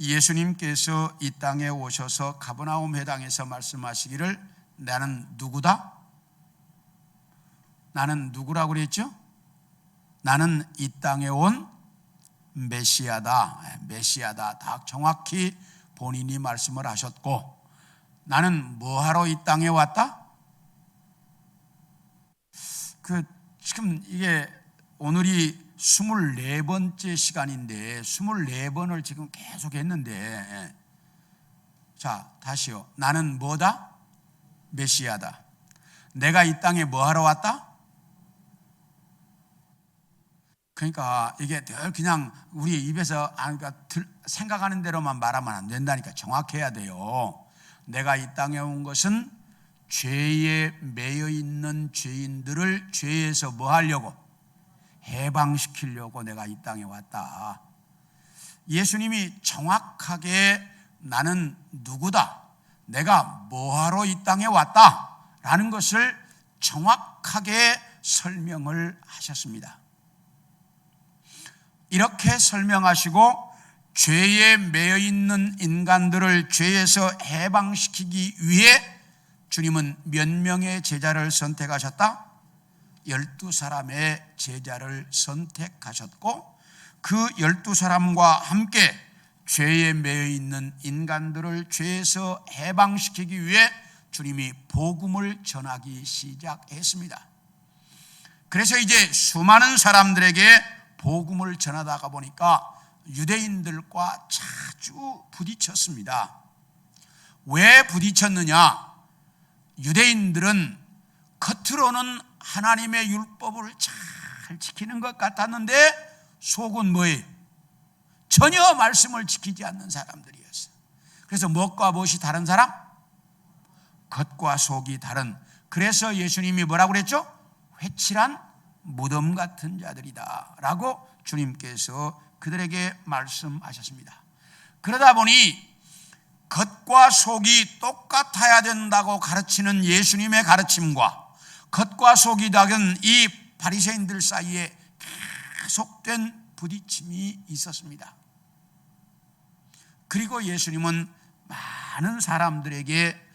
예수님께서 이 땅에 오셔서 가버나움 회당에서 말씀하시기를 나는 누구다? 나는 누구라고 그랬죠? 나는 이 땅에 온 메시아다. 메시아다. 다 정확히 본인이 말씀을 하셨고, 나는 뭐하러 이 땅에 왔다? 지금 이게 오늘이 24번째 시간인데 24번을 지금 계속 했는데, 자, 다시요. 나는 뭐다? 메시아다. 내가 이 땅에 뭐하러 왔다? 그러니까 이게 늘 그냥 우리 입에서 생각하는 대로만 말하면 안 된다니까. 정확해야 돼요. 내가 이 땅에 온 것은 죄에 매여 있는 죄인들을 죄에서 뭐 하려고? 해방시키려고 내가 이 땅에 왔다. 예수님이 정확하게 나는 누구다, 내가 뭐하러 이 땅에 왔다 라는 것을 정확하게 설명을 하셨습니다. 이렇게 설명하시고 죄에 매여 있는 인간들을 죄에서 해방시키기 위해 주님은 몇 명의 제자를 선택하셨다? 12사람의 제자를 선택하셨고, 그 12사람과 함께 죄에 매여 있는 인간들을 죄에서 해방시키기 위해 주님이 복음을 전하기 시작했습니다. 그래서 이제 수많은 사람들에게 복음을 전하다가 보니까 유대인들과 자주 부딪혔습니다. 왜 부딪혔느냐? 유대인들은 겉으로는 하나님의 율법을 잘 지키는 것 같았는데 속은 뭐예요? 전혀 말씀을 지키지 않는 사람들이었어요. 그래서 무엇과 무엇이 다른 사람? 겉과 속이 다른. 그래서 예수님이 뭐라고 그랬죠? 회칠한 무덤 같은 자들이다 라고 주님께서 그들에게 말씀하셨습니다. 그러다 보니 겉과 속이 똑같아야 된다고 가르치는 예수님의 가르침과 겉과 속이 다른 이 바리새인들 사이에 계속된 부딪힘이 있었습니다. 그리고 예수님은 많은 사람들에게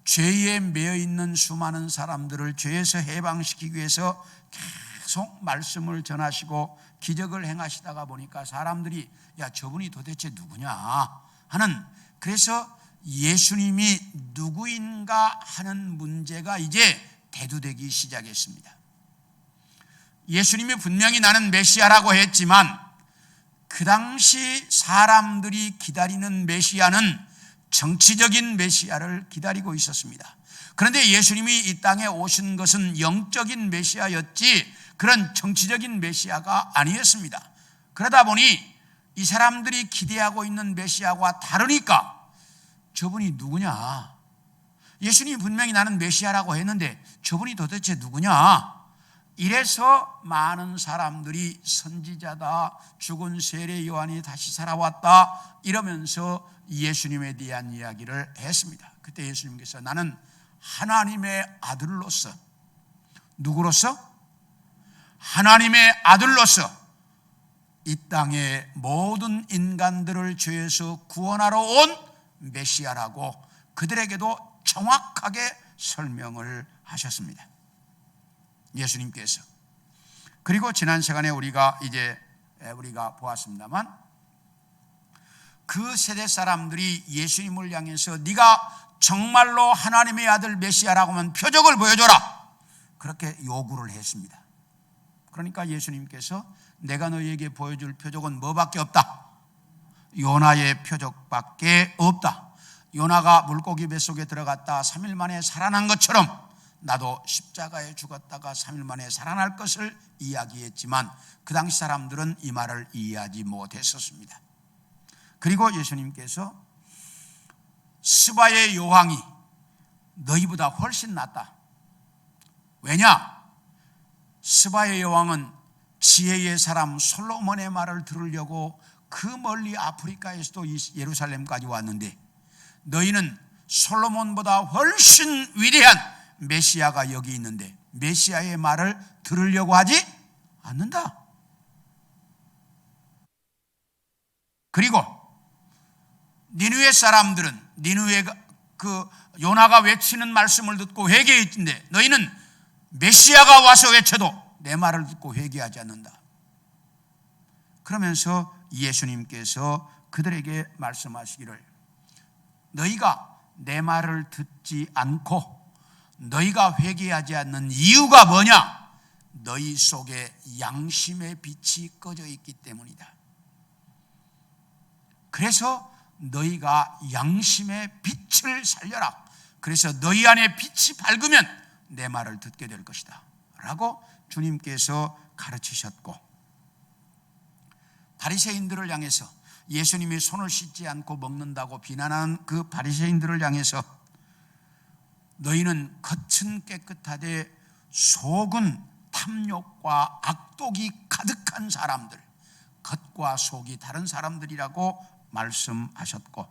죄에 매여 있는 수많은 사람들을 죄에서 해방시키기 위해서 계속 말씀을 전하시고 기적을 행하시다가 보니까 사람들이 야, 저분이 도대체 누구냐 하는, 그래서 예수님이 누구인가 하는 문제가 이제 대두되기 시작했습니다. 예수님이 분명히 나는 메시아라고 했지만 그 당시 사람들이 기다리는 메시아는 정치적인 메시아를 기다리고 있었습니다. 그런데 예수님이 이 땅에 오신 것은 영적인 메시아였지 그런 정치적인 메시아가 아니었습니다. 그러다 보니 이 사람들이 기대하고 있는 메시아와 다르니까 저분이 누구냐? 예수님이 분명히 나는 메시아라고 했는데 저분이 도대체 누구냐? 이래서 많은 사람들이 선지자다, 죽은 세례 요한이 다시 살아왔다 이러면서 예수님에 대한 이야기를 했습니다. 그때 예수님께서 나는 하나님의 아들로서, 누구로서? 하나님의 아들로서 이 땅의 모든 인간들을 죄에서 구원하러 온 메시아라고 그들에게도 정확하게 설명을 하셨습니다. 예수님께서. 그리고 지난 시간에 우리가 보았습니다만 그 세대 사람들이 예수님을 향해서 네가 정말로 하나님의 아들 메시아라고 하면 표적을 보여줘라 그렇게 요구를 했습니다. 그러니까 예수님께서 내가 너희에게 보여줄 표적은 뭐밖에 없다? 요나의 표적밖에 없다. 요나가 물고기 뱃속에 들어갔다 3일 만에 살아난 것처럼 나도 십자가에 죽었다가 3일 만에 살아날 것을 이야기했지만 그 당시 사람들은 이 말을 이해하지 못했었습니다. 그리고 예수님께서 스바의 여왕이 너희보다 훨씬 낫다. 왜냐? 스바의 여왕은 지혜의 사람 솔로몬의 말을 들으려고 그 멀리 아프리카에서도 예루살렘까지 왔는데 너희는 솔로몬보다 훨씬 위대한 메시아가 여기 있는데 메시아의 말을 들으려고 하지 않는다. 그리고 니느웨 사람들은 그 요나가 외치는 말씀을 듣고 회개했는데 너희는 메시아가 와서 외쳐도 내 말을 듣고 회개하지 않는다. 그러면서 예수님께서 그들에게 말씀하시기를 너희가 내 말을 듣지 않고 너희가 회개하지 않는 이유가 뭐냐? 너희 속에 양심의 빛이 꺼져 있기 때문이다. 그래서 너희가 양심의 빛을 살려라. 그래서 너희 안에 빛이 밝으면 내 말을 듣게 될 것이다 라고 주님께서 가르치셨고, 바리새인들을 향해서 예수님이 손을 씻지 않고 먹는다고 비난하는 그 바리새인들을 향해서 너희는 겉은 깨끗하되 속은 탐욕과 악독이 가득한 사람들, 겉과 속이 다른 사람들이라고 말씀하셨고,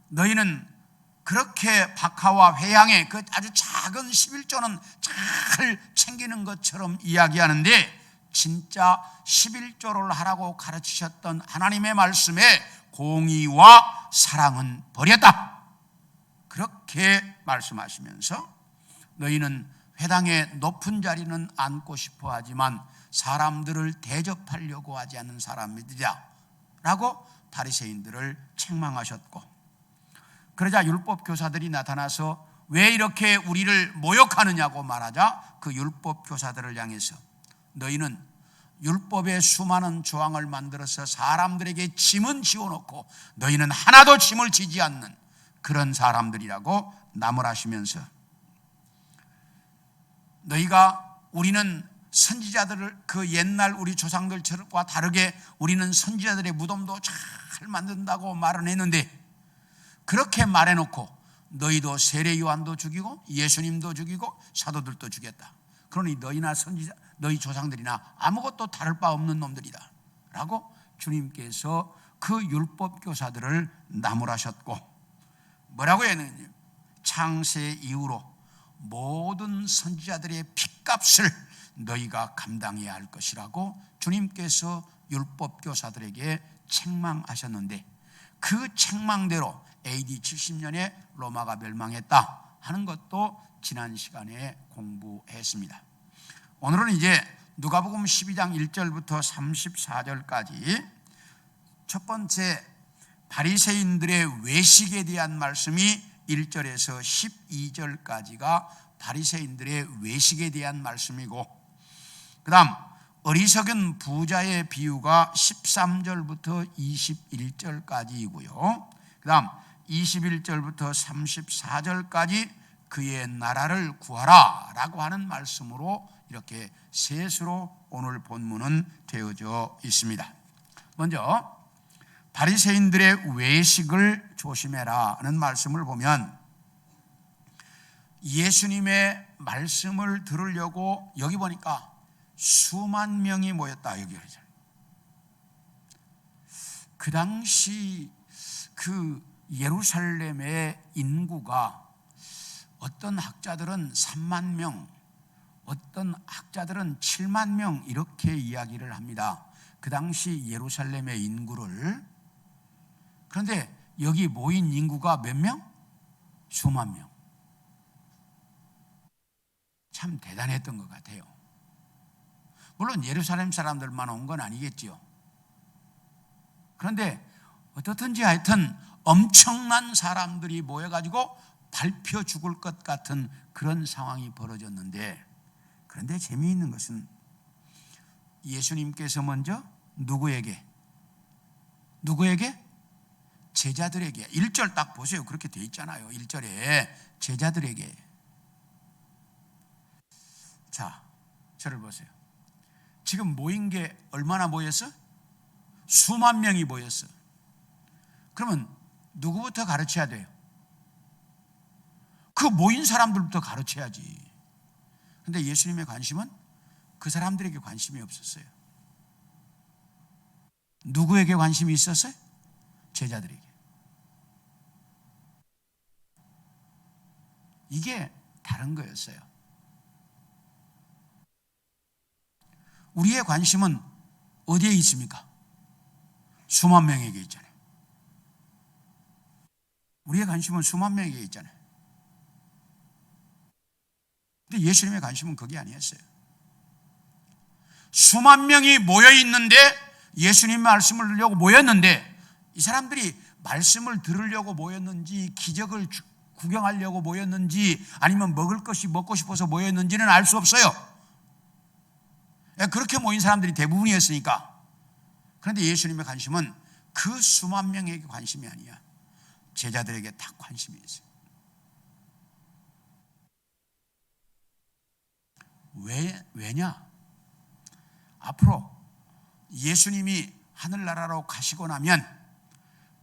너희는 그렇게 박하와 회양의 그 아주 작은 11조는 잘 챙기는 것처럼 이야기하는데 진짜 11조를 하라고 가르치셨던 하나님의 말씀에 공의와 사랑은 버렸다. 그렇게 말씀하시면서 너희는 회당의 높은 자리는 앉고 싶어 하지만 사람들을 대접하려고 하지 않는 사람이다 라고 바리새인들을 책망하셨고, 그러자 율법 교사들이 나타나서 왜 이렇게 우리를 모욕하느냐고 말하자 그 율법 교사들을 향해서 너희는 율법의 수많은 조항을 만들어서 사람들에게 짐은 지어놓고 너희는 하나도 짐을 지지 않는 그런 사람들이라고 나무라시면서 너희가 우리는 선지자들을 그 옛날 우리 조상들과 다르게 우리는 선지자들의 무덤도 잘 만든다고 말은 했는데 그렇게 말해놓고 너희도 세례 요한도 죽이고 예수님도 죽이고 사도들도 죽였다. 그러니 너희나 선지자 너희 조상들이나 아무것도 다를 바 없는 놈들이다 라고 주님께서 그 율법 교사들을 나무라셨고, 뭐라고 했느냐? 창세 이후로 모든 선지자들의 핏값을 너희가 감당해야 할 것이라고 주님께서 율법 교사들에게 책망하셨는데, 그 책망대로 AD 70년에 로마가 멸망했다 하는 것도 지난 시간에 공부했습니다. 오늘은 이제 누가복음 12장 1절부터 34절까지 첫 번째 바리새인들의 외식에 대한 말씀이 1절에서 12절까지가 바리새인들의 외식에 대한 말씀이고, 그 다음 어리석은 부자의 비유가 13절부터 21절까지이고요. 그 다음 21절부터 34절까지 그의 나라를 구하라 라고 하는 말씀으로 이렇게 셋으로 오늘 본문은 되어져 있습니다. 먼저 바리새인들의 외식을 조심해라는 말씀을 보면 예수님의 말씀을 들으려고 여기 보니까 수만 명이 모였다. 여기 그 당시 그 예루살렘의 인구가 어떤 학자들은 3만 명, 어떤 학자들은 7만 명 이렇게 이야기를 합니다. 그 당시 예루살렘의 인구를. 그런데 여기 모인 인구가 몇 명? 수만 명. 참 대단했던 것 같아요. 물론 예루살렘 사람들만 온 건 아니겠지요. 그런데 어떻든지 하여튼 엄청난 사람들이 모여가지고 밟혀 죽을 것 같은 그런 상황이 벌어졌는데, 그런데 재미있는 것은 예수님께서 먼저 누구에게? 제자들에게. 1절 딱 보세요. 그렇게 돼 있잖아요. 1절에 제자들에게. 자, 저를 보세요. 지금 모인 게 얼마나 모였어? 수만 명이 모였어. 그러면 누구부터 가르쳐야 돼요? 그 모인 사람들부터 가르쳐야지. 근데 예수님의 관심은 그 사람들에게 관심이 없었어요. 누구에게 관심이 있었어요? 제자들에게. 이게 다른 거였어요. 우리의 관심은 어디에 있습니까? 수만 명에게 있잖아요. 우리의 관심은 수만 명에게 있잖아요. 근데 예수님의 관심은 그게 아니었어요. 수만 명이 모여 있는데, 예수님 말씀을 들으려고 모였는데, 이 사람들이 말씀을 들으려고 모였는지, 기적을 구경하려고 모였는지, 아니면 먹을 것이 먹고 싶어서 모였는지는 알 수 없어요. 그렇게 모인 사람들이 대부분이었으니까. 그런데 예수님의 관심은 그 수만 명에게 관심이 아니야. 제자들에게 딱 관심이 있어요. 왜냐? 앞으로 예수님이 하늘나라로 가시고 나면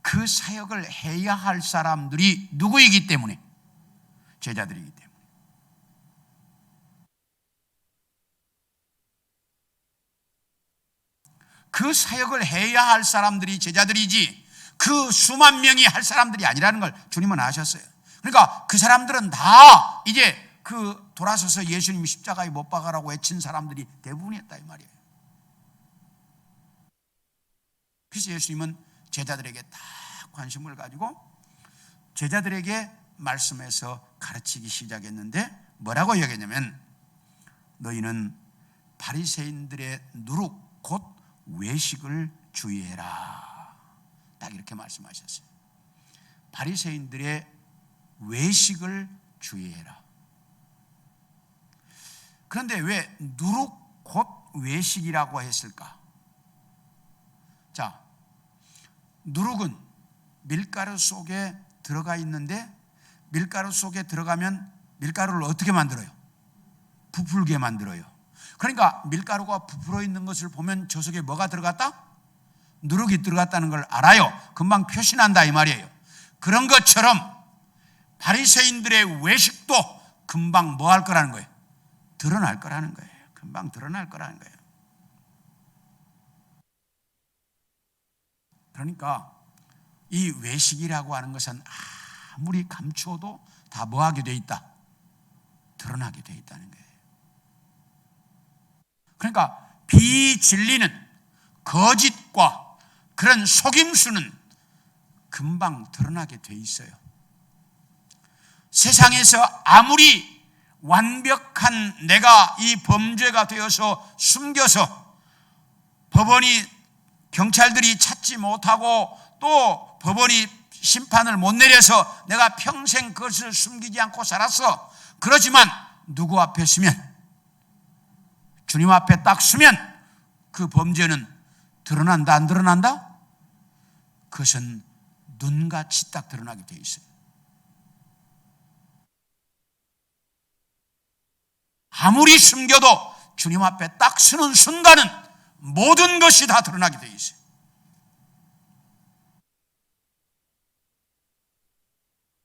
그 사역을 해야 할 사람들이 누구이기 때문에? 제자들이기 때문에. 그 사역을 해야 할 사람들이 제자들이지, 그 수만 명이 할 사람들이 아니라는 걸 주님은 아셨어요. 그러니까 그 사람들은 다 이제 돌아서서 예수님이 십자가에 못 박아라고 외친 사람들이 대부분이었다 이 말이에요. 그래서 예수님은 제자들에게 딱 관심을 가지고 제자들에게 말씀해서 가르치기 시작했는데, 뭐라고 얘기했냐면, 너희는 바리새인들의 누룩 곧 외식을 주의해라. 딱 이렇게 말씀하셨어요. 바리새인들의 외식을 주의해라. 그런데 왜 누룩 곧 외식이라고 했을까? 자, 누룩은 밀가루 속에 들어가 있는데, 밀가루 속에 들어가면 밀가루를 어떻게 만들어요? 부풀게 만들어요. 그러니까 밀가루가 부풀어 있는 것을 보면 저 속에 뭐가 들어갔다? 누룩이 들어갔다는 걸 알아요. 금방 표시난다 이 말이에요. 그런 것처럼 바리새인들의 외식도 금방 뭐 할 거라는 거예요? 드러날 거라는 거예요. 금방 드러날 거라는 거예요. 그러니까 이 외식이라고 하는 것은 아무리 감추어도 다 뭐하게 돼 있다? 드러나게 돼 있다는 거예요. 그러니까 비진리는, 거짓과 그런 속임수는 금방 드러나게 돼 있어요. 세상에서 아무리 완벽한 내가 이 범죄가 되어서 숨겨서 법원이, 경찰들이 찾지 못하고 또 법원이 심판을 못 내려서 내가 평생 그것을 숨기지 않고 살았어. 그렇지만 누구 앞에 서면, 주님 앞에 딱 서면 그 범죄는 드러난다 안 드러난다? 그것은 눈같이 딱 드러나게 돼 있어요. 아무리 숨겨도 주님 앞에 딱 서는 순간은 모든 것이 다 드러나게 돼 있어요.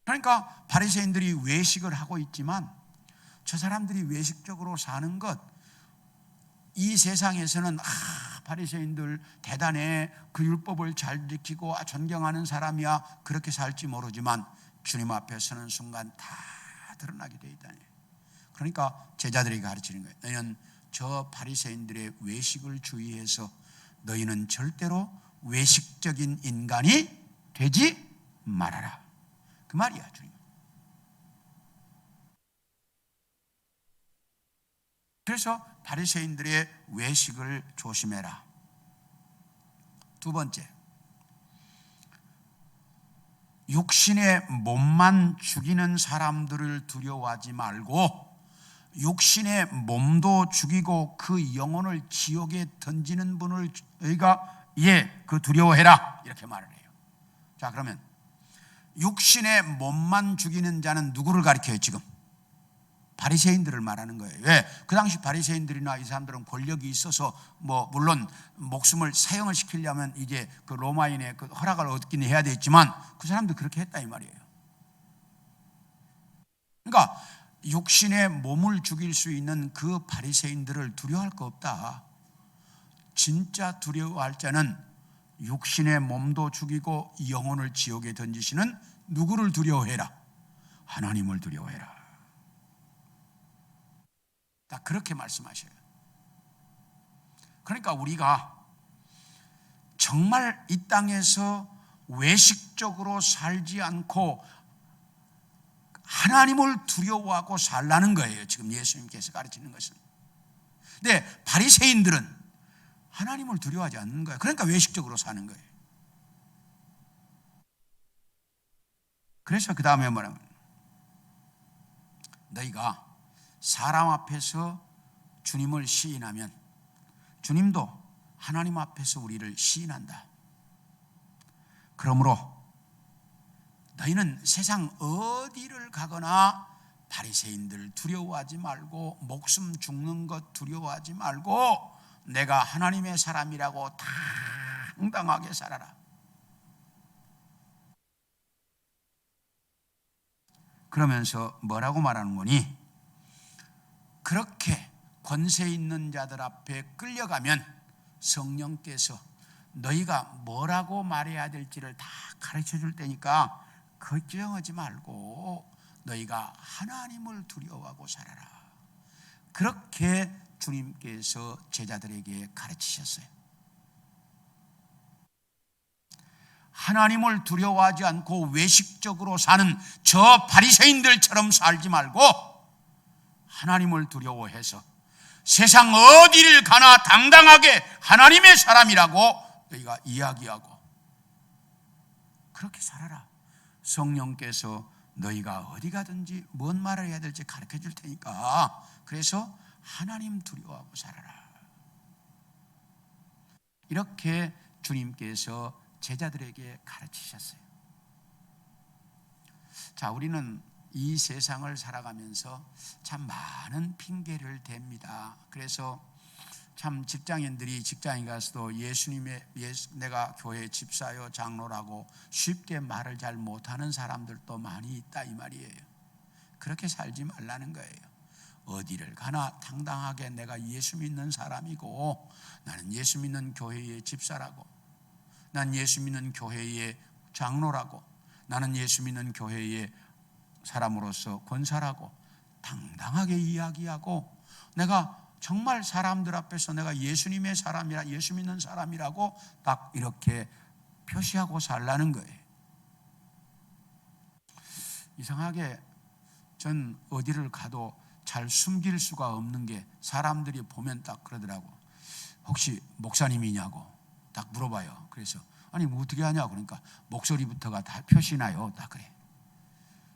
그러니까 바리새인들이 외식을 하고 있지만, 저 사람들이 외식적으로 사는 것, 이 세상에서는 바리새인들 대단해, 그 율법을 잘 지키고 존경하는 사람이야, 그렇게 살지 모르지만 주님 앞에 서는 순간 다 드러나게 돼 있다니. 그러니까 제자들에게 가르치는 거예요. 너희는 저 바리새인들의 외식을 주의해서 너희는 절대로 외식적인 인간이 되지 말아라. 그 말이야, 주님. 그래서 바리새인들의 외식을 조심해라. 두 번째, 육신의 몸만 죽이는 사람들을 두려워하지 말고 육신의 몸도 죽이고 그 영혼을 지옥에 던지는 분을 너희가 그 두려워해라, 이렇게 말을 해요. 자, 그러면 육신의 몸만 죽이는 자는 누구를 가리켜요? 지금 바리새인들을 말하는 거예요. 왜? 그 당시 바리새인들이나 이 사람들은 권력이 있어서 물론 목숨을 사형을 시키려면 이제 그 로마인의 그 허락을 얻긴 해야 되겠지만 그 사람도 그렇게 했다 이 말이에요. 그러니까 육신의 몸을 죽일 수 있는 그 바리새인들을 두려워할 거 없다. 진짜 두려워할 자는 육신의 몸도 죽이고 영혼을 지옥에 던지시는 누구를 두려워해라? 하나님을 두려워해라. 딱 그렇게 말씀하셔요. 그러니까 우리가 정말 이 땅에서 외식적으로 살지 않고 하나님을 두려워하고 살라는 거예요. 지금 예수님께서 가르치는 것은. 근데 바리새인들은 하나님을 두려워하지 않는 거예요. 그러니까 외식적으로 사는 거예요. 그래서 그 다음에 뭐냐면, 너희가 사람 앞에서 주님을 시인하면 주님도 하나님 앞에서 우리를 시인한다. 그러므로 너희는 세상 어디를 가거나 바리새인들 두려워하지 말고, 목숨 죽는 것 두려워하지 말고, 내가 하나님의 사람이라고 당당하게 살아라. 그러면서 뭐라고 말하는 거니? 그렇게 권세 있는 자들 앞에 끌려가면 성령께서 너희가 뭐라고 말해야 될지를 다 가르쳐 줄 테니까 걱정하지 말고 너희가 하나님을 두려워하고 살아라. 그렇게 주님께서 제자들에게 가르치셨어요. 하나님을 두려워하지 않고 외식적으로 사는 저 바리새인들처럼 살지 말고 하나님을 두려워해서 세상 어디를 가나 당당하게 하나님의 사람이라고 너희가 이야기하고 그렇게 살아라. 성령께서 너희가 어디 가든지 뭔 말을 해야 될지 가르쳐 줄 테니까 그래서 하나님 두려워하고 살아라. 이렇게 주님께서 제자들에게 가르치셨어요. 자, 우리는 이 세상을 살아가면서 참 많은 핑계를 댑니다. 그래서 참 직장인들이 직장에 가서도 내가 교회 집사요 장로라고 쉽게 말을 잘 못하는 사람들도 많이 있다 이 말이에요. 그렇게 살지 말라는 거예요. 어디를 가나 당당하게 내가 예수 믿는 사람이고, 나는 예수 믿는 교회의 집사라고, 난 예수 믿는 교회의 장로라고, 나는 예수 믿는 교회의 사람으로서 권사라고 당당하게 이야기하고, 내가 정말 사람들 앞에서 내가 예수님의 사람이라, 예수 믿는 사람이라고 딱 이렇게 표시하고 살라는 거예요. 이상하게 전 어디를 가도 잘 숨길 수가 없는 게, 사람들이 보면 딱 그러더라고. 혹시 목사님이냐고 딱 물어봐요. 그래서 아니 뭐 어떻게 하냐고. 그러니까 목소리부터가 다 표시나요? 딱 그래.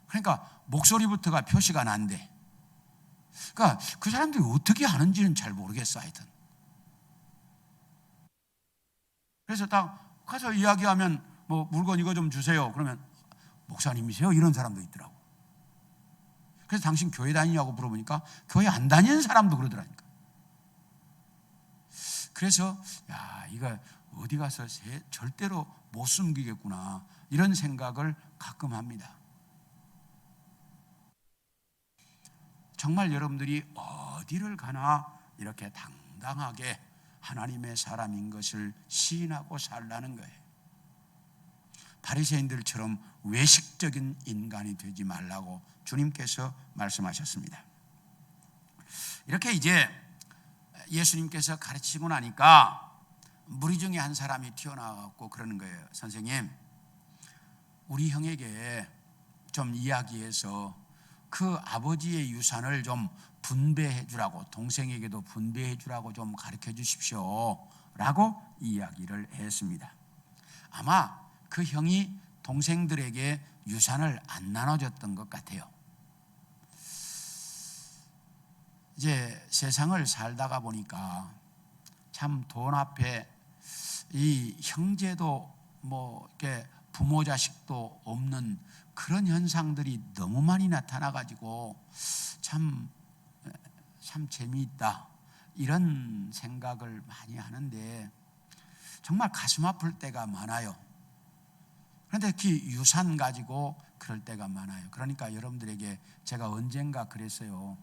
그러니까 목소리부터가 표시가 난대. 그러니까 그 사람들이 어떻게 하는지는 잘 모르겠어. 하여튼 그래서 딱 가서 이야기하면 뭐 물건 이거 좀 주세요. 그러면 목사님이세요? 이런 사람도 있더라고. 그래서 당신 교회 다니냐고 물어보니까 교회 안 다니는 사람도 그러더라니까. 그래서 야, 이거 어디 가서 절대로 못 숨기겠구나 이런 생각을 가끔 합니다. 정말 여러분들이 어디를 가나 이렇게 당당하게 하나님의 사람인 것을 시인하고 살라는 거예요. 바리새인들처럼 외식적인 인간이 되지 말라고 주님께서 말씀하셨습니다. 이렇게 이제 예수님께서 가르치고 나니까 무리 중에 한 사람이 튀어나와서 그러는 거예요. 선생님, 우리 형에게 좀 이야기해서 그 아버지의 유산을 좀 분배해 주라고, 동생에게도 분배해 주라고 좀 가르쳐 주십시오 라고 이야기를 했습니다. 아마 그 형이 동생들에게 유산을 안 나눠줬던 것 같아요. 이제 세상을 살다가 보니까 참 돈 앞에 이 형제도 뭐 이렇게 부모 자식도 없는 그런 현상들이 너무 많이 나타나가지고 참 재미있다 이런 생각을 많이 하는데 정말 가슴 아플 때가 많아요. 그런데 특히 유산 가지고 그럴 때가 많아요. 그러니까 여러분들에게 제가 언젠가 그랬어요.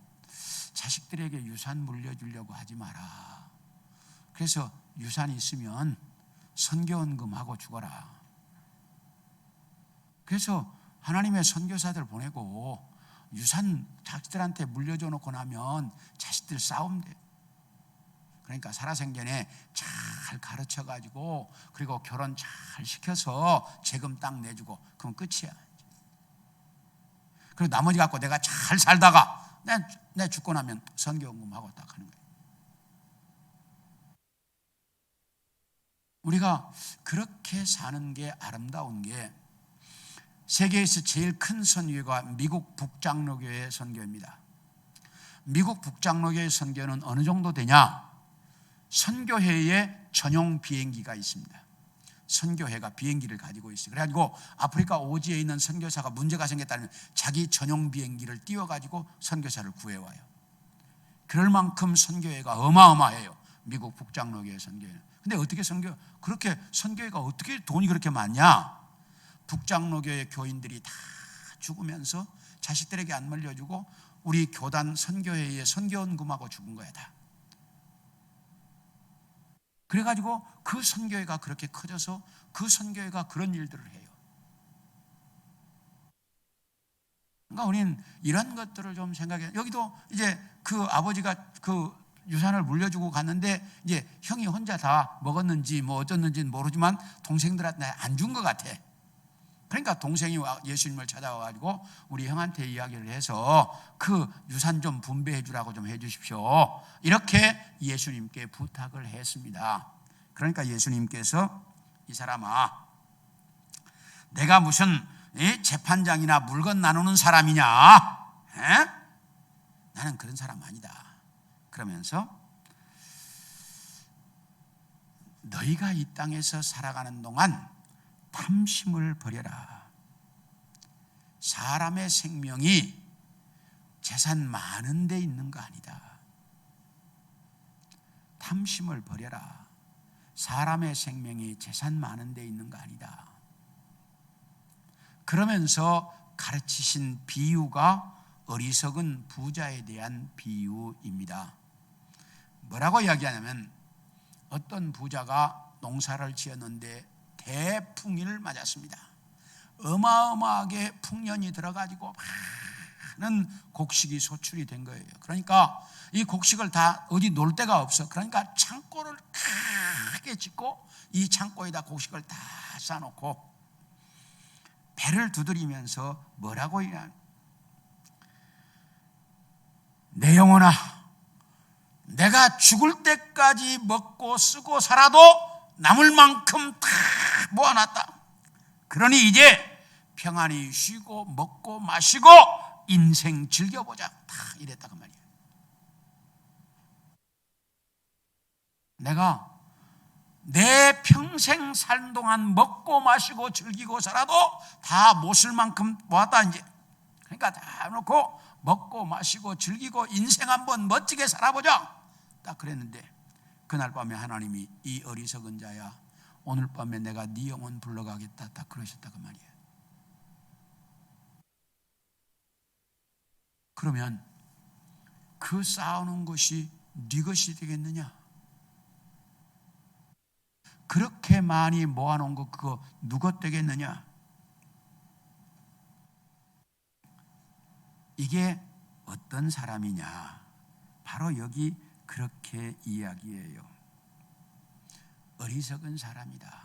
자식들에게 유산 물려주려고 하지 마라. 그래서 유산이 있으면 선교헌금하고 죽어라. 그래서 하나님의 선교사들 보내고 유산 자식들한테 물려줘 놓고 나면 자식들 싸움 돼. 그러니까 살아생전에 잘 가르쳐 가지고 그리고 결혼 잘 시켜서 재금 딱 내주고 그럼 끝이야. 그리고 나머지 갖고 내가 잘 살다가 내 죽고 나면 선교연금하고 딱 하는 거예요. 우리가 그렇게 사는 게 아름다운 게 세계에서 제일 큰 선교회가 미국 북장로교회 선교회입니다. 미국 북장로교회 선교는 어느 정도 되냐? 선교회에 전용 비행기가 있습니다. 선교회가 비행기를 가지고 있어요. 그래가지고 아프리카 오지에 있는 선교사가 문제가 생겼다면 자기 전용 비행기를 띄워가지고 선교사를 구해와요. 그럴 만큼 선교회가 어마어마해요. 미국 북장로교회 선교회는. 근데 어떻게 그렇게 선교회가 어떻게 돈이 그렇게 많냐? 북장로교회 교인들이 다 죽으면서 자식들에게 안 물려주고 우리 교단 선교회의 선교연금하고 죽은 거야 다. 그래가지고 그 선교회가 그렇게 커져서 그 선교회가 그런 일들을 해요. 그러니까 우리는 이런 것들을 좀 생각해. 여기도 이제 그 아버지가 그 유산을 물려주고 갔는데 이제 형이 혼자 다 먹었는지 뭐 어쩌는지는 모르지만 동생들한테 안 준 것 같아. 그러니까 동생이 예수님을 찾아와가지고 우리 형한테 이야기를 해서 그 유산 좀 분배해 주라고 좀 해주십시오. 이렇게 예수님께 부탁을 했습니다. 그러니까 예수님께서 이 사람아, 내가 무슨 재판장이나 물건 나누는 사람이냐? 나는 그런 사람 아니다. 그러면서 너희가 이 땅에서 살아가는 동안 탐심을 버려라. 사람의 생명이 재산 많은 데 있는 거 아니다. 탐심을 버려라. 사람의 생명이 재산 많은 데 있는 거 아니다. 그러면서 가르치신 비유가 어리석은 부자에 대한 비유입니다. 뭐라고 이야기하냐면 어떤 부자가 농사를 지었는데 대풍을 맞았습니다. 어마어마하게 풍년이 들어가지고 많은 곡식이 소출이 된 거예요. 그러니까 이 곡식을 다 어디 놓을 데가 없어. 그러니까 창고를 크게 짓고 이 창고에다 곡식을 다 쌓아놓고 배를 두드리면서 뭐라고 얘기하냐? 내 영혼아, 내가 죽을 때까지 먹고 쓰고 살아도 남을 만큼 다 모아놨다. 그러니 이제 평안히 쉬고 먹고 마시고 인생 즐겨보자. 다 이랬다고 말이에요. 내가 내 평생 산 동안 먹고 마시고 즐기고 살아도 다 못 쓸 만큼 모았다 이제. 그러니까 다 놓고 먹고 마시고 즐기고 인생 한번 멋지게 살아보자. 딱 그랬는데 그날 밤에 하나님이 이 어리석은 자야, 오늘 밤에 내가 네 영혼 불러가겠다. 딱 그러셨다고 말이에요. 그러면 그 쌓아놓은 것이 네 것이 되겠느냐? 그렇게 많이 모아놓은 거 그거 누구 되겠느냐? 이게 어떤 사람이냐? 바로 여기 그렇게 이야기해요. 어리석은 사람이다.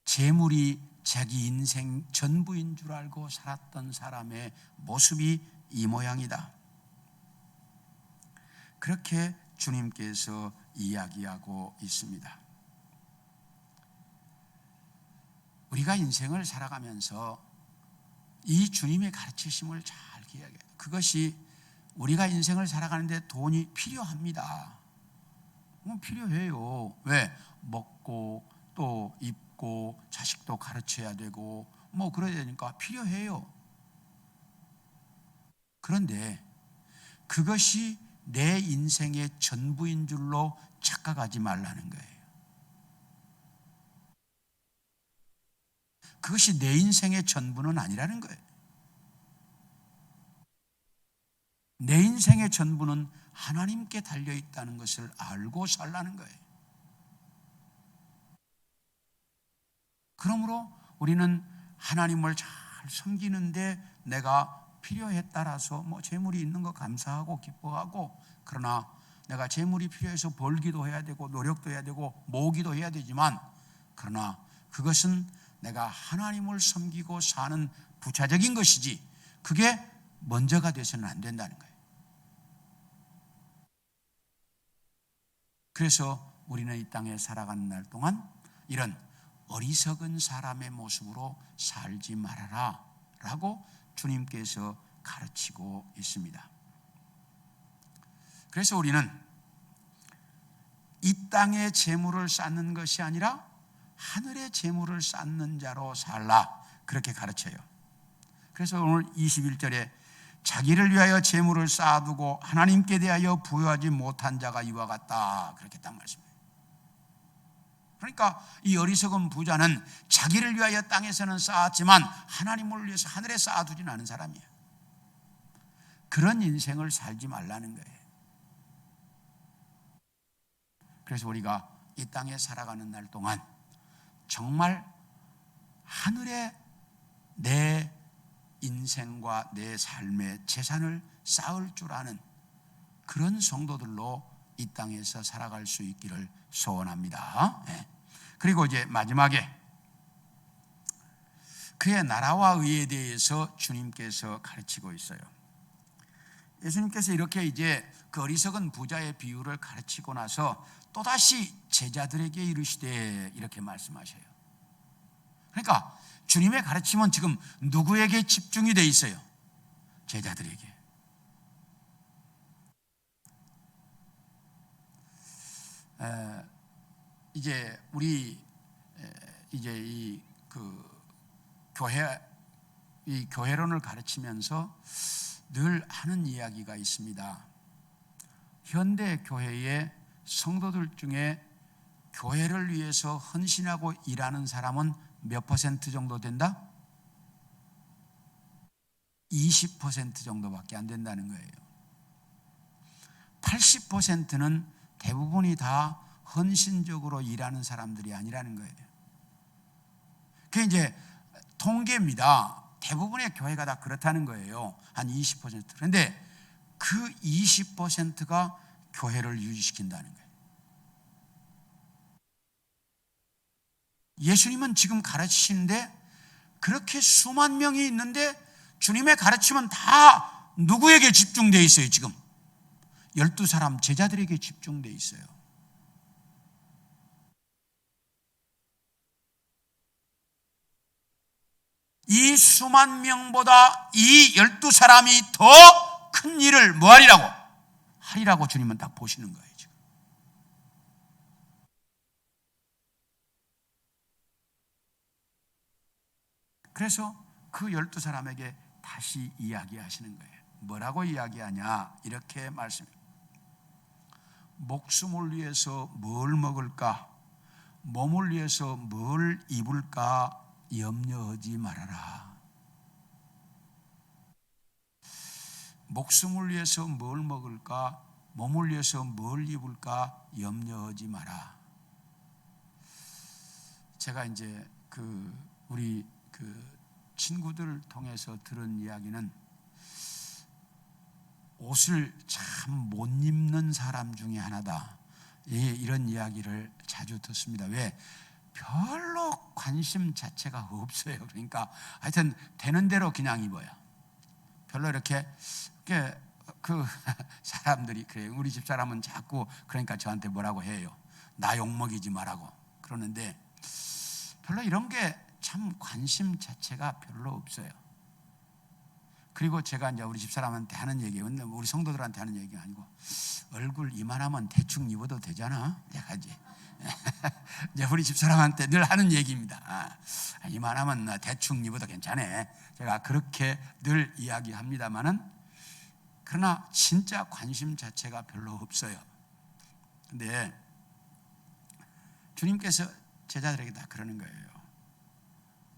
재물이 자기 인생 전부인 줄 알고 살았던 사람의 모습이 이 모양이다. 그렇게 주님께서 이야기하고 있습니다. 우리가 인생을 살아가면서 이 주님의 가르치심을 잘 기억해야 돼요. 그것이 우리가 인생을 살아가는데 돈이 필요합니다. 필요해요. 왜? 먹고 또 입고 자식도 가르쳐야 되고 뭐 그래야 되니까 필요해요. 그런데 그것이 내 인생의 전부인 줄로 착각하지 말라는 거예요. 그것이 내 인생의 전부는 아니라는 거예요. 내 인생의 전부는 하나님께 달려있다는 것을 알고 살라는 거예요. 그러므로 우리는 하나님을 잘 섬기는데 내가 필요에 따라서 뭐 재물이 있는 거 감사하고 기뻐하고, 그러나 내가 재물이 필요해서 벌기도 해야 되고 노력도 해야 되고 모으기도 해야 되지만, 그러나 그것은 내가 하나님을 섬기고 사는 부차적인 것이지 그게 먼저가 돼서는 안 된다는 거예요. 그래서 우리는 이 땅에 살아가는 날 동안 이런 어리석은 사람의 모습으로 살지 말아라 라고 주님께서 가르치고 있습니다. 그래서 우리는 이 땅의 재물을 쌓는 것이 아니라 하늘의 재물을 쌓는 자로 살라, 그렇게 가르쳐요. 그래서 오늘 21절에 자기를 위하여 재물을 쌓아두고 하나님께 대하여 부여하지 못한 자가 이와 같다, 그렇게 딱 말씀해요. 그러니까 이 어리석은 부자는 자기를 위하여 땅에서는 쌓았지만 하나님을 위해서 하늘에 쌓아두지는 않은 사람이에요. 그런 인생을 살지 말라는 거예요. 그래서 우리가 이 땅에 살아가는 날 동안 정말 하늘에 내 인생과 내 삶의 재산을 쌓을 줄 아는 그런 성도들로 이 땅에서 살아갈 수 있기를 소원합니다. 그리고 이제 마지막에 그의 나라와 의에 대해서 주님께서 가르치고 있어요. 예수님께서 이렇게 이제 그 어리석은 부자의 비유를 가르치고 나서 또다시 제자들에게 이르시되 이렇게 말씀하셔요. 그러니까 주님의 가르침은 지금 누구에게 집중이 돼 있어요? 제자들에게. 이제 우리 이제 이 교회론을 가르치면서 늘 하는 이야기가 있습니다. 현대 교회의 성도들 중에 교회를 위해서 헌신하고 일하는 사람은 몇 퍼센트 정도 된다? 20% 정도밖에 안 된다는 거예요. 80%는 대부분이 다 헌신적으로 일하는 사람들이 아니라는 거예요. 그게 이제 통계입니다. 대부분의 교회가 다 그렇다는 거예요. 한 20%. 그런데 그 20%가 교회를 유지시킨다는 거예요. 예수님은 지금 가르치시는데 그렇게 수만 명이 있는데 주님의 가르침은 다 누구에게 집중되어 있어요? 지금 12사람 제자들에게 집중되어 있어요. 이 수만 명보다 이 12사람이 더 큰 일을 하리라고 주님은 다 보시는 거예요. 지금. 그래서 그 12사람에게 다시 이야기하시는 거예요. 뭐라고 이야기하냐? 이렇게 말씀해요. 목숨을 위해서 뭘 먹을까? 몸을 위해서 뭘 입을까? 염려하지 말아라. 목숨을 위해서 뭘 먹을까? 몸을 위해서 뭘 입을까? 염려하지 마라. 제가 이제 우리 친구들을 통해서 들은 이야기는 옷을 참 못 입는 사람 중에 하나다. 이런 이야기를 자주 듣습니다. 왜? 별로 관심 자체가 없어요. 그러니까 하여튼 되는 대로 그냥 입어요. 별로 이렇게 그 사람들이 그래요. 우리 집사람은 자꾸 그러니까 저한테 뭐라고 해요. 나 욕먹이지 말라고 그러는데 별로 이런 게 참 관심 자체가 별로 없어요. 그리고 제가 이제 우리 집사람한테 하는 얘기예요. 우리 성도들한테 하는 얘기가 아니고 얼굴 이만하면 대충 입어도 되잖아. 내가 이제 우리 집사람한테 늘 하는 얘기입니다. 이만하면 대충 입어도 괜찮아. 제가 그렇게 늘 이야기합니다만은 그러나 진짜 관심 자체가 별로 없어요. 근데 주님께서 제자들에게 다 그러는 거예요.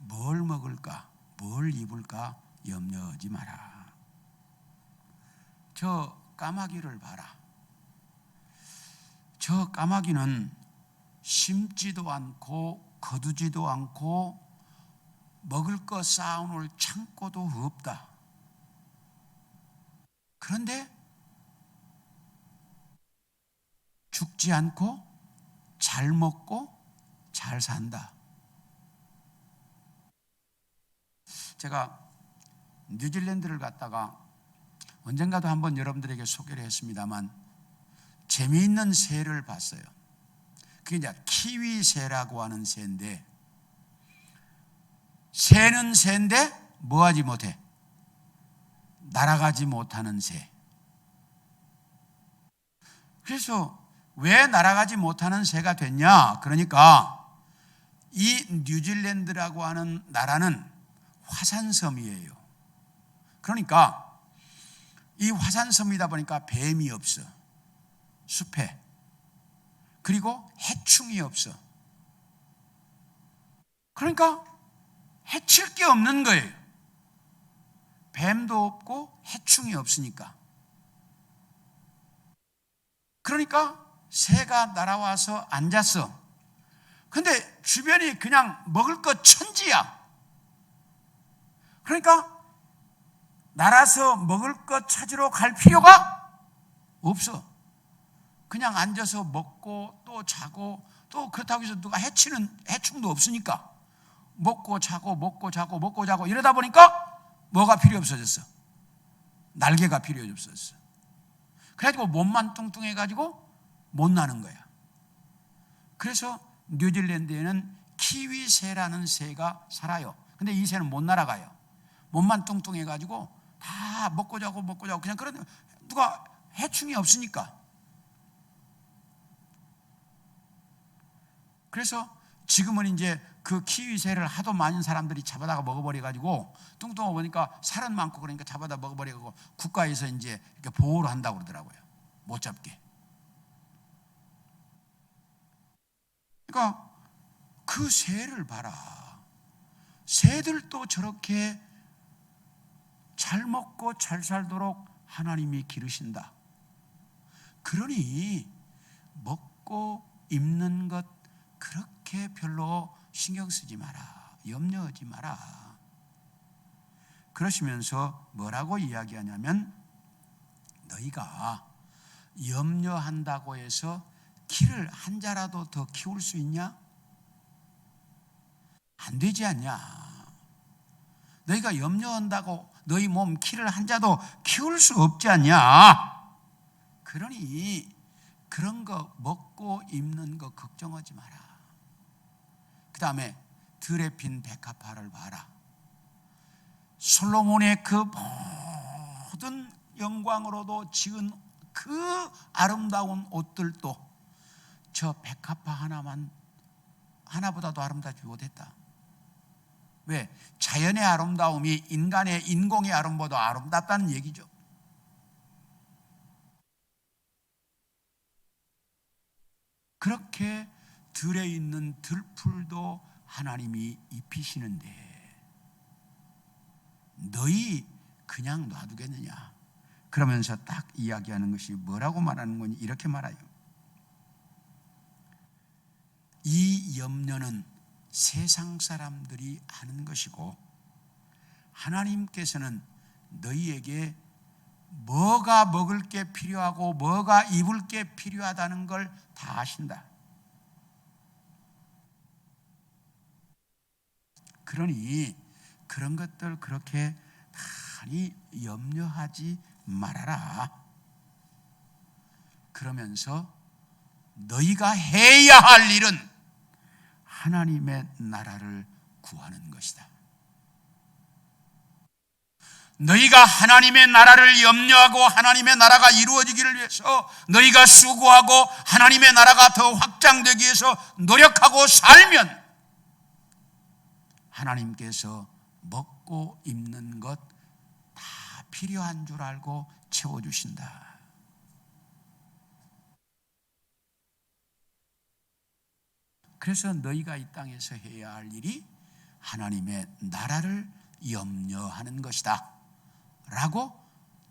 뭘 먹을까? 뭘 입을까? 염려하지 마라. 저 까마귀를 봐라. 저 까마귀는 심지도 않고 거두지도 않고 먹을 거 쌓아놓을 창고도 없다. 그런데 죽지 않고 잘 먹고 잘 산다. 제가 뉴질랜드를 갔다가 언젠가도 한번 여러분들에게 소개를 했습니다만 재미있는 새를 봤어요. 그게 이제 키위새라고 하는 새인데, 새는 새인데 뭐하지 못해? 날아가지 못하는 새. 그래서 왜 날아가지 못하는 새가 됐냐? 그러니까 이 뉴질랜드라고 하는 나라는 화산섬이에요. 그러니까 이 화산섬이다 보니까 뱀이 없어, 숲에. 그리고 해충이 없어. 그러니까 해칠 게 없는 거예요. 뱀도 없고 해충이 없으니까. 그러니까 새가 날아와서 앉았어. 근데 주변이 그냥 먹을 것 천지야. 그러니까 날아서 먹을 것 찾으러 갈 필요가 없어. 그냥 앉아서 먹고 또 자고, 또 그렇다고 해서 누가 해치는 해충도 없으니까 먹고 자고 먹고 자고 먹고 자고 이러다 보니까 뭐가 필요 없어졌어? 날개가 필요 없어졌어. 그래가지고 몸만 뚱뚱해가지고 못 나는 거야. 그래서 뉴질랜드에는 키위새라는 새가 살아요. 근데 이 새는 못 날아가요. 몸만 뚱뚱해가지고 다 먹고 자고 먹고 자고 그냥 그런, 누가 해충이 없으니까. 그래서 지금은 이제 그 키위새를 하도 많은 사람들이 잡아다가 먹어버려가지고 뚱뚱하고 보니까 살은 많고 그러니까 잡아다 먹어버리고 국가에서 이제 이렇게 보호를 한다고 그러더라고요. 못 잡게. 그러니까 그 새를 봐라. 새들도 저렇게 잘 먹고 잘 살도록 하나님이 기르신다. 그러니 먹고 입는 것 그렇게 별로 신경 쓰지 마라. 염려하지 마라. 그러시면서 뭐라고 이야기하냐면, 너희가 염려한다고 해서 키를 한 자라도 더 키울 수 있냐? 안 되지 않냐? 너희가 염려한다고 너희 몸 키를 한 자도 키울 수 없지 않냐? 그러니 그런 거 먹고 입는 거 걱정하지 마라. 그 다음에 들에 핀 백합화를 봐라. 솔로몬의 그 모든 영광으로도 지은 그 아름다운 옷들도 저 백합화 하나보다도 아름답지 못했다. 왜? 자연의 아름다움이 인간의 인공의 아름보다 아름답다는 얘기죠. 그렇게 들에 있는 들풀도 하나님이 입히시는데 너희 그냥 놔두겠느냐? 그러면서 딱 이야기하는 것이 뭐라고 말하는 거니? 이렇게 말해요. 이 염려는 세상 사람들이 하는 것이고 하나님께서는 너희에게 뭐가 먹을 게 필요하고 뭐가 입을 게 필요하다는 걸 다 아신다. 그러니 그런 것들 그렇게 많이 염려하지 말아라. 그러면서 너희가 해야 할 일은 하나님의 나라를 구하는 것이다. 너희가 하나님의 나라를 염려하고 하나님의 나라가 이루어지기를 위해서 너희가 수고하고 하나님의 나라가 더 확장되기 위해서 노력하고 살면 하나님께서 먹고 입는 것 다 필요한 줄 알고 채워주신다. 그래서 너희가 이 땅에서 해야 할 일이 하나님의 나라를 염려하는 것이다 라고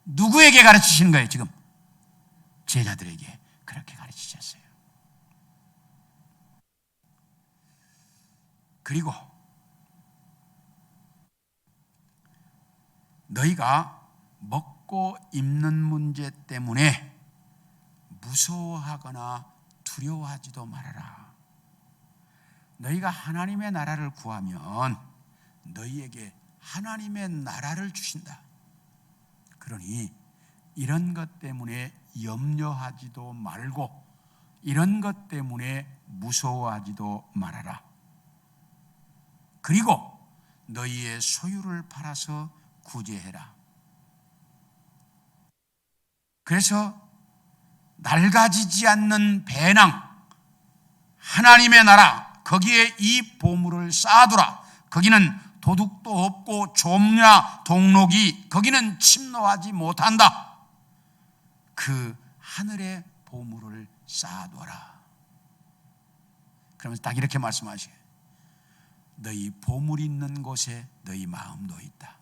누구에게 가르치시는 거예요? 지금 제자들에게 그렇게 가르치셨어요. 그리고 너희가 먹고 입는 문제 때문에 무서워하거나 두려워하지도 말아라. 너희가 하나님의 나라를 구하면 너희에게 하나님의 나라를 주신다. 그러니 이런 것 때문에 염려하지도 말고 이런 것 때문에 무서워하지도 말아라. 그리고 너희의 소유를 팔아서 구제해라. 그래서 낡아지지 않는 배낭, 하나님의 나라, 거기에 이 보물을 쌓아두라. 거기는 도둑도 없고 좀냐 동록이 거기는 침노하지 못한다. 그 하늘의 보물을 쌓아둬라. 그러면서 딱 이렇게 말씀하시게, 너희 보물이 있는 곳에 너희 마음도 있다.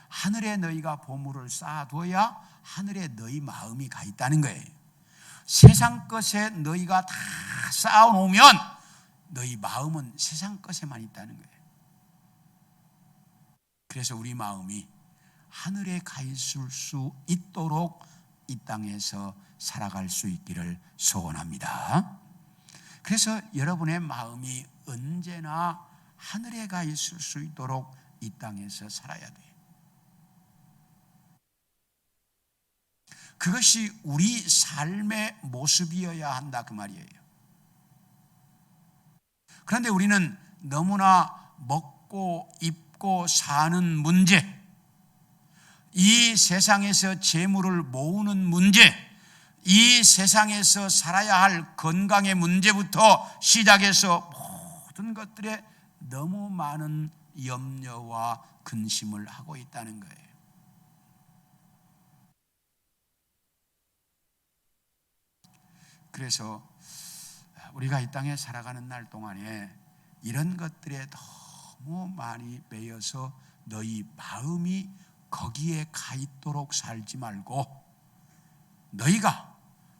하늘에 너희가 보물을 쌓아둬야 하늘에 너희 마음이 가 있다는 거예요. 세상 것에 너희가 다 쌓아놓으면 너희 마음은 세상 것에만 있다는 거예요. 그래서 우리 마음이 하늘에 가 있을 수 있도록 이 땅에서 살아갈 수 있기를 소원합니다. 그래서 여러분의 마음이 언제나 하늘에 가 있을 수 있도록 이 땅에서 살아야 돼요. 그것이 우리 삶의 모습이어야 한다, 그 말이에요. 그런데 우리는 너무나 먹고 입고 사는 문제, 이 세상에서 재물을 모으는 문제, 이 세상에서 살아야 할 건강의 문제부터 시작해서 모든 것들에 너무 많은 염려와 근심을 하고 있다는 거예요. 그래서 우리가 이 땅에 살아가는 날 동안에 이런 것들에 너무 많이 매여서 너희 마음이 거기에 가 있도록 살지 말고 너희가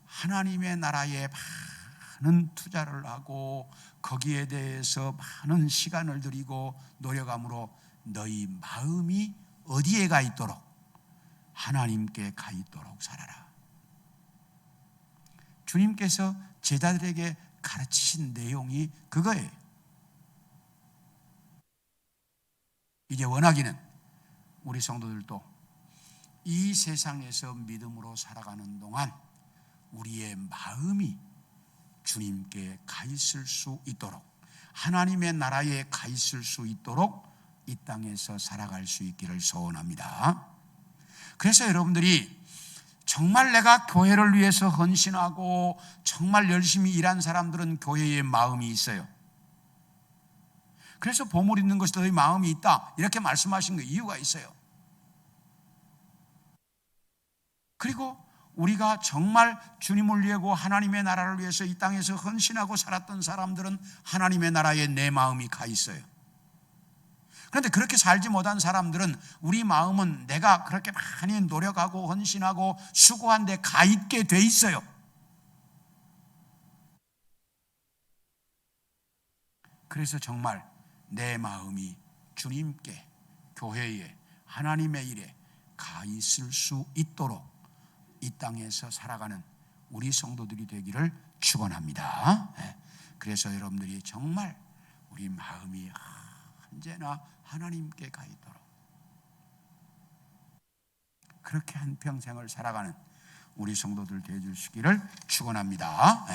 하나님의 나라에 많은 투자를 하고 거기에 대해서 많은 시간을 들이고 노력함으로 너희 마음이 어디에 가 있도록? 하나님께 가 있도록 살아라. 주님께서 제자들에게 가르치신 내용이 그거예요. 이제 원하기는 우리 성도들도 이 세상에서 믿음으로 살아가는 동안 우리의 마음이 주님께 가 있을 수 있도록, 하나님의 나라에 가 있을 수 있도록 이 땅에서 살아갈 수 있기를 소원합니다. 그래서 여러분들이 정말 내가 교회를 위해서 헌신하고 정말 열심히 일한 사람들은 교회에 마음이 있어요. 그래서 보물 있는 것이 너희 마음이 있다, 이렇게 말씀하신 거 이유가 있어요. 그리고 우리가 정말 주님을 위하고 하나님의 나라를 위해서 이 땅에서 헌신하고 살았던 사람들은 하나님의 나라에 내 마음이 가 있어요. 그런데 그렇게 살지 못한 사람들은 우리 마음은 내가 그렇게 많이 노력하고 헌신하고 수고한 데 가 있게 돼 있어요. 그래서 정말 내 마음이 주님께, 교회에, 하나님의 일에 가 있을 수 있도록 이 땅에서 살아가는 우리 성도들이 되기를 축원합니다. 그래서 여러분들이 정말 우리 마음이 언제나 하나님께 가 있도록 그렇게 한평생을 살아가는 우리 성도들 되어주시기를 축원합니다.